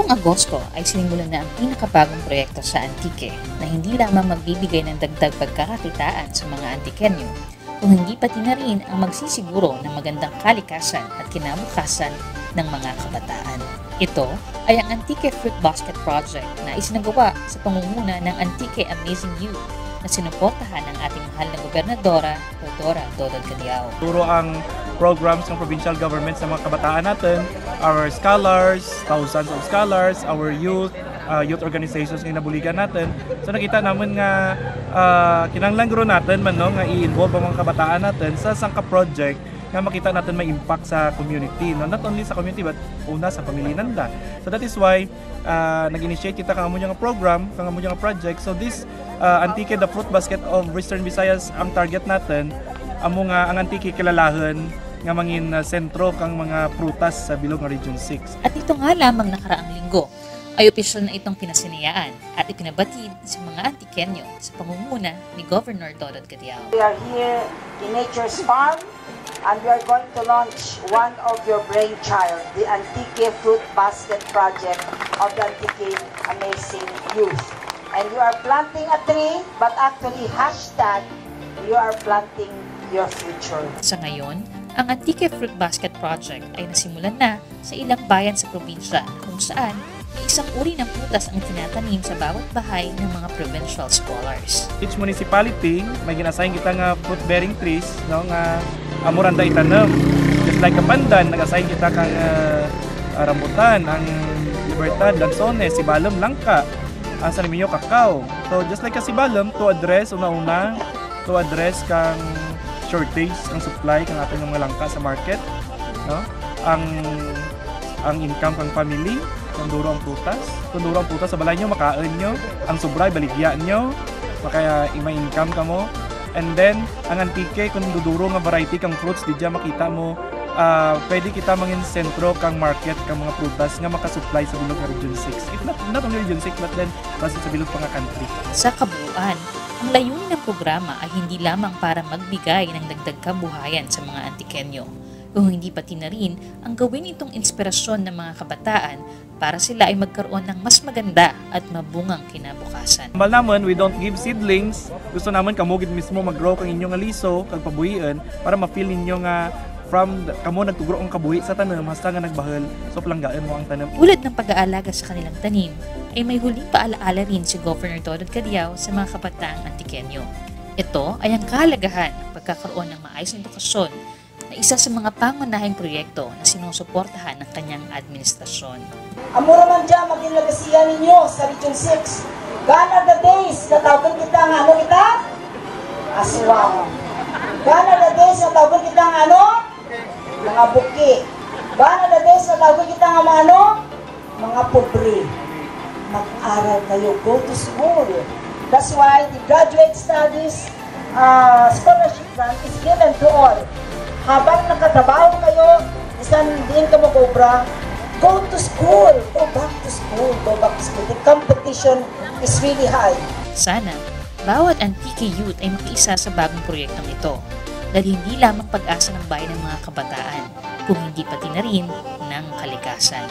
Ngayong Agosto ay sinimulan na ang pinakabagong proyekto sa Antique na hindi lamang magbibigay ng dagdag pagkakakitaan sa mga Antiqueño, kung hindi pati na rin ang magsisiguro ng magandang kalikasan at kinabukasan ng mga kabataan. Ito ay ang Antique Fruit Basket Project na isinagawa sa pangunguna ng Antique Amazing Youth na sinuportahan ng ating mahal na gobernadora, Rodora Dodon Cadiao. Turo ang programs ng provincial government sa mga kabataan natin, our scholars, thousands of scholars, our youth organizations na nabuligan natin. So nakita naman nga kinanglan guro natin man no, nga i-involve ang mga kabataan natin sa sangka project nga makita natin may impact sa community. No? Not only sa community but una sa pamilya nanda. So that is why nag-initiate kita kang among program, kang among project. So this Antique the Fruit Basket of Western Visayas ang target natin. Amo nga ang Antique kilalahan nga mangin sentro kang mga prutas sa bilog ng Region 6. At ito nga lamang nakaraang linggo ay opisyal na itong pinasinayaan at ipinabatid sa mga Antiqueño sa pangunguna ni Governor Dodon Cadiao. We are here in Nature's Farm and we are going to launch one of your brainchild, the Antique Fruit Basket Project of the Antique Amazing Youth. And you are planting a tree, but actually hashtag, you are planting your future. Sa ngayon, ang Antique Fruit Basket Project ay nasimulan na sa ilang bayan sa probinsya kung saan may isang uri ng prutas ang tinatanim sa bawat bahay ng mga provincial scholars. Each municipality, may ginassign kita nga fruit-bearing trees no, nga amuranda itanam. Just like Kapandan, nag-assign kita kang rambutan, ang Libertad, Lanzones, Sibalom, Langka, ang San Emilio, Cacao. So just like Sibalom, to address una-una, to address kang shortage ng supply kang ating mga langka sa market, no? Ang income kang family, kung duro ang putas sa balay nyo, makain nyo, ang sobra, baligya nyo, makaya ima-income ka mo. And then, ang Antique, kung duduro nga variety kang fruits, di dyan makita mo, pwede kita mangin sentro kang market kang mga prutas nga makasupply sa bilog ng Region 6. If not only Region 6, but then basta sa bilog pa nga country. Sa kabuuan, ang layunin ng programa ay hindi lamang para magbigay ng dagdag kabuhayan sa mga Antiqueño, kung hindi pati na rin ang gawin itong inspirasyon ng mga kabataan para sila ay magkaroon ng mas maganda at mabungang kinabukasan. Mal naman, we don't give seedlings. Gusto naman kamugid mismo mag-grow kang inyong aliso, kag pabuhian, para ma-feel ninyo nga from kamo nagtugro ang kabuhi sa tanom hasta nga nagbahal, so planggaan mo ang tanom. Tulad ng pag-aalaga sa kanilang tanim, ay may huling paalaala rin si Governor Dodon Cadiao sa mga kabataang Antiqueño. Ito ay ang kahalagahan ng pagkakaroon ng maayos na edukasyon na isa sa mga pangunahing proyekto na sinusuportahan ng kanyang administrasyon. Amura man dyan, maging lagasiyan ninyo sa Region 6. Gana the days na tawag kita nga ano kita? Aswang. Gana the days na tawag kita nga ano? Mga buki. Gana the days na tawag kita nga mga ano? Mga pobre. Mag-aral kayo, go to school. That's why the graduate studies scholarship grant is given to all. Habang nakatrabaho kayo, isang din ka mag-obra, go to school, go back to school, go back to school. The competition is really high. Sana, bawat Antique youth ay makiisa sa bagong proyektong ito dahil hindi lamang pag-asa ng bayan ng mga kabataan, kung hindi pati na rin ng kalikasan.